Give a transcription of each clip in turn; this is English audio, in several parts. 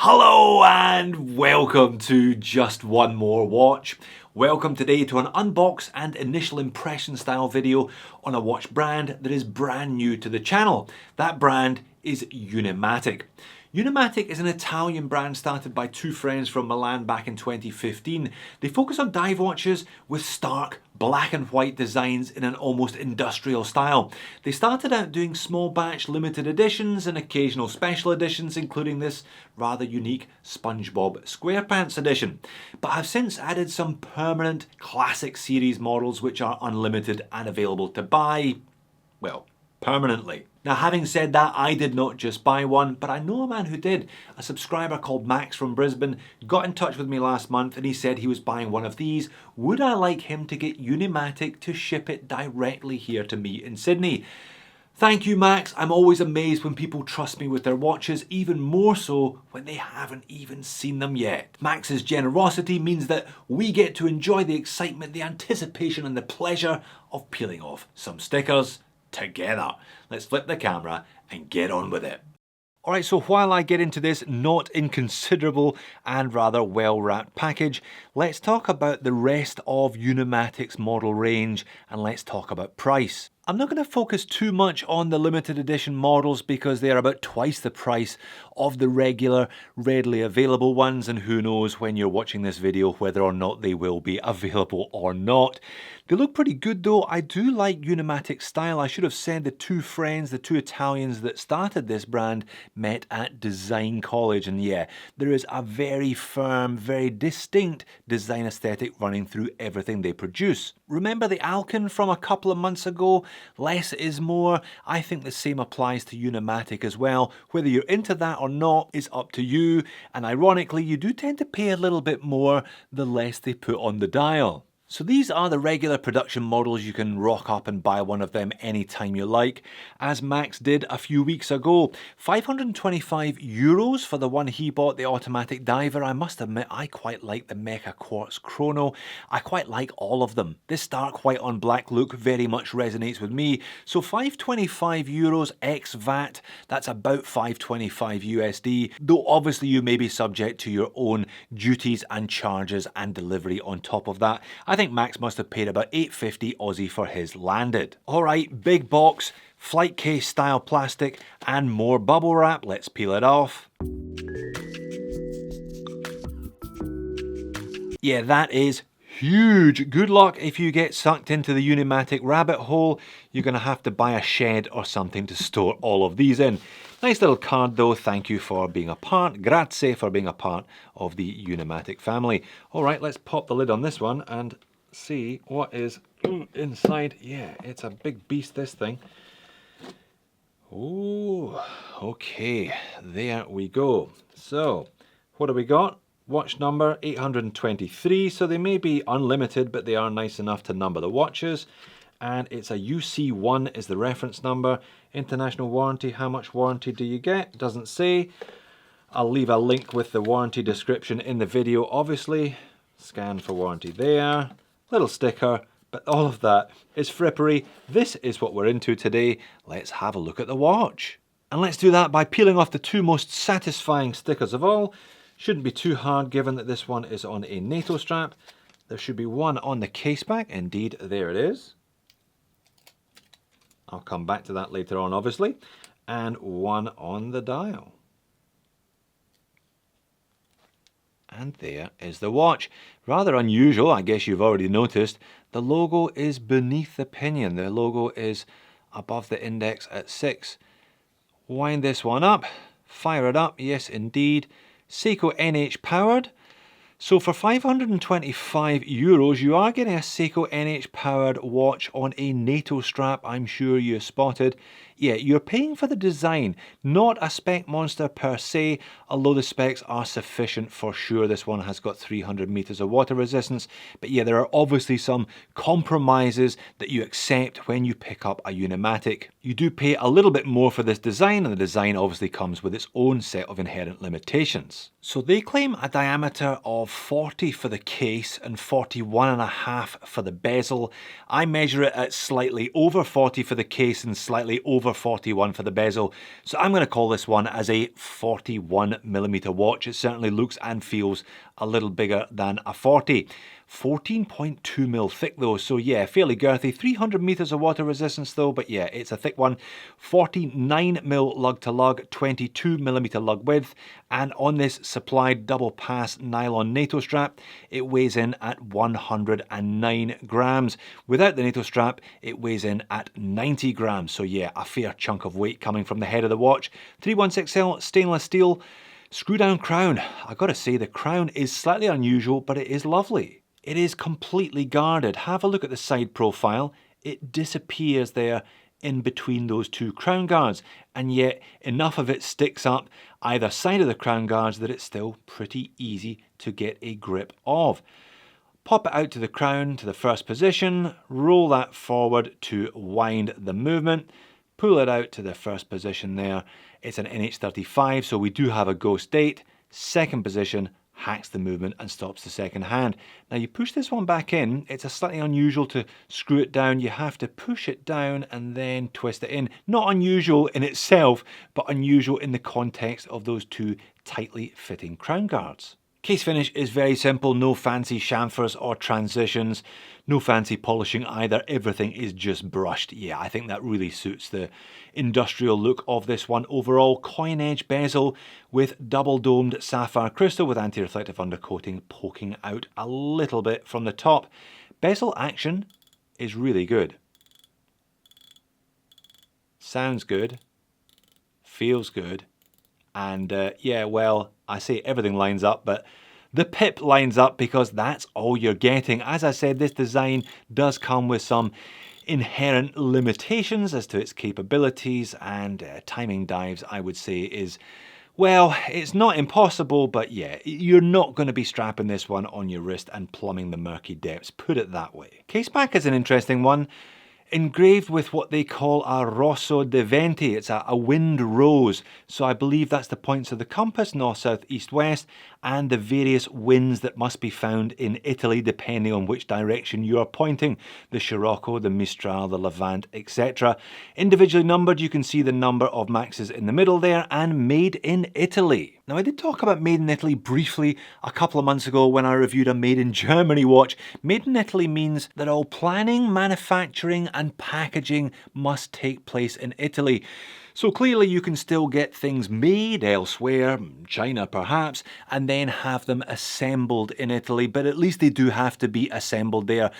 Hello and welcome to Just One More Watch. Welcome today to an unbox and initial impression style video on a watch brand that is brand new to the channel. That brand is Unimatic. Unimatic is an Italian brand started by two friends from Milan back in 2015. They focus on dive watches with stark black and white designs in an almost industrial style. They started out doing small batch limited editions and occasional special editions, including this rather unique SpongeBob SquarePants edition, but have since added some permanent classic series models which are unlimited and available to buy, well, permanently. Now, having said that, I did not just buy one, but I know a man who did. A subscriber called Max from Brisbane got in touch with me last month and he said he was buying one of these. Would I like him to get Unimatic to ship it directly here to me in Sydney? Thank you, Max. I'm always amazed when people trust me with their watches, even more so when they haven't even seen them yet. Max's generosity means that we get to enjoy the excitement, the anticipation and the pleasure of peeling off some stickers together. Let's flip the camera and get on with it. Alright, so while I get into this not inconsiderable and rather well-wrapped package, let's talk about the rest of Unimatic's model range and let's talk about price. I'm not going to focus too much on the limited edition models because they are about twice the price of the regular, readily available ones, and who knows when you're watching this video whether or not they will be available or not. They look pretty good though. I do like Unimatic's style. I should have said the two friends, the two Italians that started this brand met at design college, and yeah, there is a very firm, very distinct design aesthetic running through everything they produce. Remember the Alkin from a couple of months ago? Less is more. I think the same applies to Unimatic as well. Whether you're into that or not is up to you, and ironically you do tend to pay a little bit more the less they put on the dial. So these are the regular production models. You can rock up and buy one of them anytime you like, as Max did a few weeks ago. €525 for the one he bought, the automatic diver. I must admit, I quite like the Mecha Quartz Chrono. I quite like all of them. This stark white on black look very much resonates with me. So €525 ex VAT, that's about $525 USD, though obviously you may be subject to your own duties and charges and delivery on top of that. I think Max must have paid about $850 Aussie for his landed. Alright, big box, flight case style plastic and more bubble wrap. Let's peel it off. Yeah, that is huge. Good luck if you get sucked into the Unimatic rabbit hole. You're going to have to buy a shed or something to store all of these in. Nice little card though. Thank you for being a part. Grazie for being a part of the Unimatic family. Alright, let's pop the lid on this one and see what is inside. Yeah, it's a big beast, this thing. Oh, okay. There we go. So, what do we got? Watch number 823, so they may be unlimited, but they are nice enough to number the watches. And it's a UC1 is the reference number. International warranty, how much warranty do you get? Doesn't say. I'll leave a link with the warranty description in the video, obviously. Scan for warranty there. Little sticker, but all of that is frippery. This is what we're into today. Let's have a look at the watch. And let's do that by peeling off the two most satisfying stickers of all. Shouldn't be too hard given that this one is on a NATO strap. There should be one on the case back. Indeed, there it is. I'll come back to that later on, obviously. And one on the dial. And there is the watch. Rather unusual, I guess you've already noticed. The logo is beneath the pinion. The logo is above the index at 6. Wind this one up. Fire it up. Yes, indeed. Seiko NH powered. So for €525, you are getting a Seiko NH powered watch on a NATO strap. I'm sure you spotted. Yeah, you're paying for the design, not a spec monster per se, although the specs are sufficient for sure. This one has got 300 meters of water resistance, but yeah, there are obviously some compromises that you accept when you pick up a Unimatic. You do pay a little bit more for this design, and the design obviously comes with its own set of inherent limitations. So they claim a diameter of 40 for the case and 41.5 for the bezel. I measure it at slightly over 40 for the case and slightly over over 41 for the bezel. So I'm going to call this one as a 41mm watch. It certainly looks and feels a little bigger than a 40. 14.2mm thick though, so yeah, fairly girthy. 300 meters of water resistance though, but yeah, it's a thick one. 49mm lug to lug, 22mm lug width, and on this supplied double pass nylon NATO strap, it weighs in at 109 grams. Without the NATO strap, it weighs in at 90 grams, so yeah, a fair chunk of weight coming from the head of the watch. 316L stainless steel, screw down crown. I gotta say, the crown is slightly unusual, but it is lovely. It is completely guarded. Have a look at the side profile. It disappears there in between those two crown guards, and yet enough of it sticks up either side of the crown guards that it's still pretty easy to get a grip of. Pop it out to the crown to the first position, roll that forward to wind the movement, pull it out to the first position there. It's an NH35, so we do have a ghost date. Second position, hacks the movement and stops the second hand. Now you push this one back in, it's a slightly unusual to screw it down. You have to push it down and then twist it in. Not unusual in itself, but unusual in the context of those two tightly fitting crown guards. Case finish is very simple, no fancy chamfers or transitions, no fancy polishing either, everything is just brushed. Yeah, I think that really suits the industrial look of this one. Overall, coin edge bezel with double domed sapphire crystal with anti-reflective undercoating poking out a little bit from the top. Bezel action is really good. Sounds good, feels good. And yeah, well, I say everything lines up, but the pip lines up because that's all you're getting. As I said, this design does come with some inherent limitations as to its capabilities, and timing dives, I would say, is, well, it's not impossible, but yeah, you're not going to be strapping this one on your wrist and plumbing the murky depths, put it that way. Case back is an interesting one. Engraved with what they call a rosso di venti. It's a wind rose, so I believe that's the points of the compass, north, south, east, west, and the various winds that must be found in Italy depending on which direction you are pointing. The Scirocco, the Mistral, the Levant, etc. Individually numbered, you can see the number of maxes in the middle there, and made in Italy. Now I did talk about made in Italy briefly a couple of months ago when I reviewed a made in Germany watch. Made in Italy means that all planning, manufacturing and packaging must take place in Italy. So clearly you can still get things made elsewhere, China perhaps, and then have them assembled in Italy, but at least they do have to be assembled there.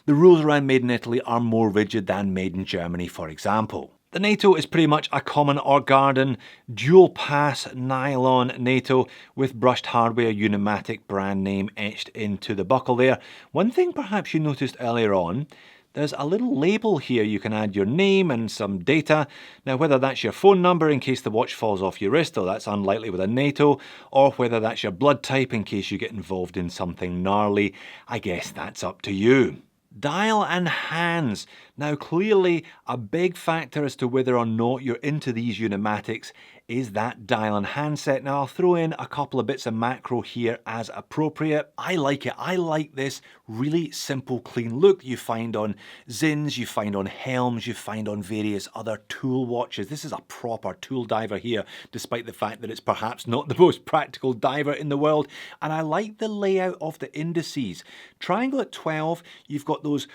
The rules around made in Italy are more rigid than made in Germany, for example. The NATO is pretty much a common or garden dual pass nylon NATO with brushed hardware Unimatic brand name etched into the buckle there. One thing perhaps you noticed earlier on, there's a little label here. You can add your name and some data. Now whether that's your phone number in case the watch falls off your wrist, though that's unlikely with a NATO, or whether that's your blood type in case you get involved in something gnarly, I guess that's up to you. Dial and hands. Now clearly a big factor as to whether or not you're into these Unimatics is that dial and handset. Now I'll throw in a couple of bits of macro here as appropriate. I like it. I like this really simple, clean look you find on Zins, you find on Helms, you find on various other tool watches. This is a proper tool diver here, despite the fact that it's perhaps not the most practical diver in the world. And I like the layout of the indices. Triangle at 12, you've got those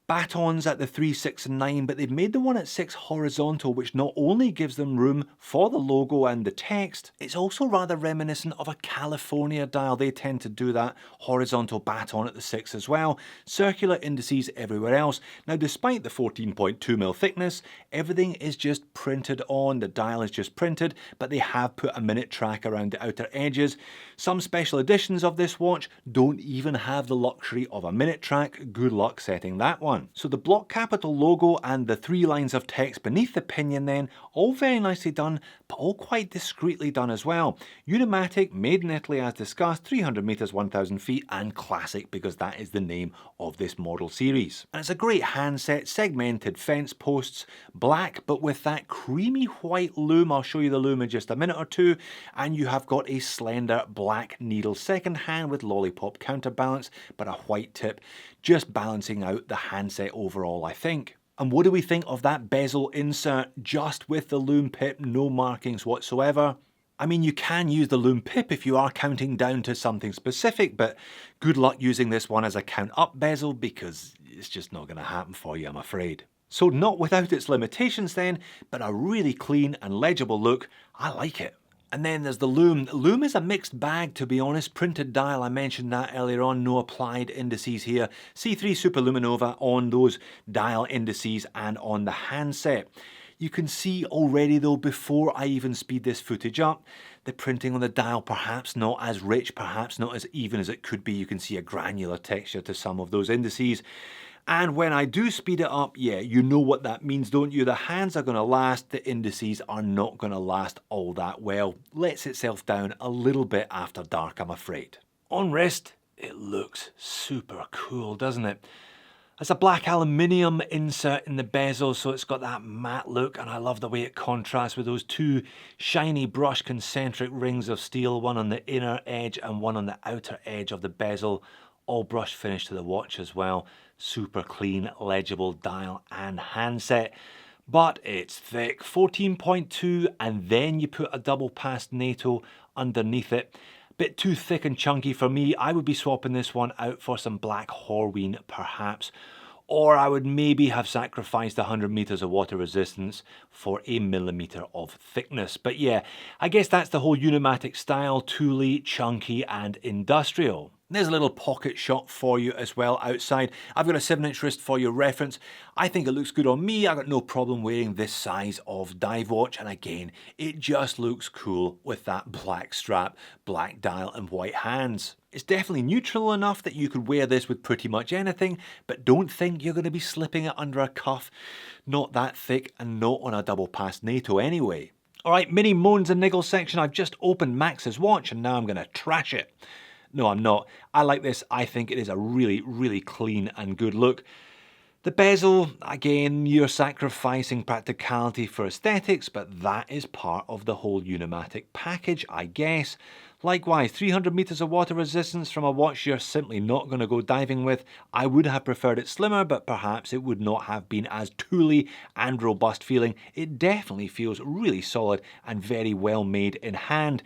batons at the 3, 6 and 9, but they've made the one at 6 horizontal, which not only gives them room for the logo and the text, it's also rather reminiscent of a California dial. They tend to do that horizontal baton at the 6 as well. Circular indices everywhere else. Now despite the 14.2mm thickness, everything is just printed on. The dial is just printed, but they have put a minute track around the outer edges. Some special editions of this watch don't even have the luxury of a minute track. Good luck setting that one. So the block capital logo and the 3 lines of text beneath the pinion then, all very nicely done, but all quite discreetly done as well. Unimatic, made in Italy as discussed, 300 meters, 1,000 feet, and classic because that is the name of this model series. And it's a great handset, segmented fence posts, black but with that creamy white loom. I'll show you the loom in just a minute or two. And you have got a slender black needle second hand with lollipop counterbalance, but a white tip, just balancing out the handset overall, I think. And what do we think of that bezel insert just with the loom pip, no markings whatsoever? I mean, you can use the loom pip if you are counting down to something specific, but good luck using this one as a count up bezel because it's just not going to happen for you, I'm afraid. So not without its limitations then, but a really clean and legible look. I like it. And then there's the loom. Loom is a mixed bag, to be honest. Printed dial, I mentioned that earlier on, no applied indices here. C3 Superluminova on those dial indices and on the handset. You can see already though, before I even speed this footage up, the printing on the dial perhaps not as rich, perhaps not as even as it could be. You can see a granular texture to some of those indices. And when I do speed it up, yeah, you know what that means, don't you? The hands are going to last, the indices are not going to last all that well. Lets itself down a little bit after dark, I'm afraid. On wrist, it looks super cool, doesn't it? It's a black aluminium insert in the bezel, so it's got that matte look, and I love the way it contrasts with those two shiny brush concentric rings of steel, one on the inner edge and one on the outer edge of the bezel. All brush finish to the watch as well. Super clean, legible dial and handset. But it's thick, 14.2, and then you put a double passed NATO underneath it. Bit too thick and chunky for me. I would be swapping this one out for some black Horween perhaps. Or I would maybe have sacrificed 100 meters of water resistance for a millimeter of thickness. But yeah, I guess that's the whole Unimatic style, tooly, chunky and industrial. There's a little pocket shot for you as well outside. I've got a 7-inch wrist for your reference. I think it looks good on me. I've got no problem wearing this size of dive watch. And again, it just looks cool with that black strap, black dial and white hands. It's definitely neutral enough that you could wear this with pretty much anything, but don't think you're going to be slipping it under a cuff. Not that thick and not on a double pass NATO anyway. All right, mini moans and niggles section. I've just opened Max's watch and now I'm going to trash it. No, I'm not. I like this. I think it is a really, really clean and good look. The bezel, again, you're sacrificing practicality for aesthetics, but that is part of the whole Unimatic package, I guess. Likewise, 300 meters of water resistance from a watch you're simply not going to go diving with. I would have preferred it slimmer, but perhaps it would not have been as tooly and robust feeling. It definitely feels really solid and very well made in hand.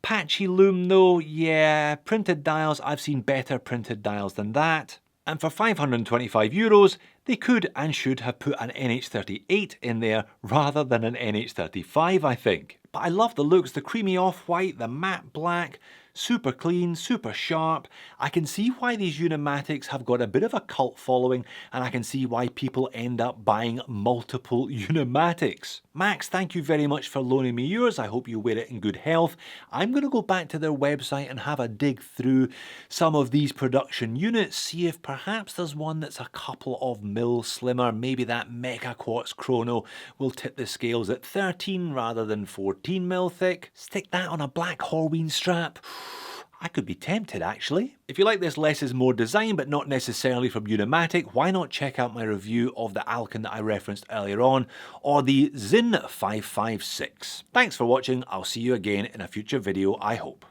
Patchy loom though, yeah, printed dials, I've seen better printed dials than that. And for €525, they could and should have put an NH38 in there rather than an NH35, I think. But I love the looks, the creamy off-white, the matte black, super clean, super sharp. I can see why these Unimatics have got a bit of a cult following, and I can see why people end up buying multiple Unimatics. Max, thank you very much for loaning me yours. I hope you wear it in good health. I'm going to go back to their website and have a dig through some of these production units, see if perhaps there's one that's a couple of mil slimmer. Maybe that Mecha Quartz Chrono will tip the scales at 13 rather than 14 mil thick. Stick that on a black Horween strap. I could be tempted actually. If you like this less is more design but not necessarily from Unimatic, why not check out my review of the Alcon that I referenced earlier on, or the Zin 556. Thanks for watching, I'll see you again in a future video I hope.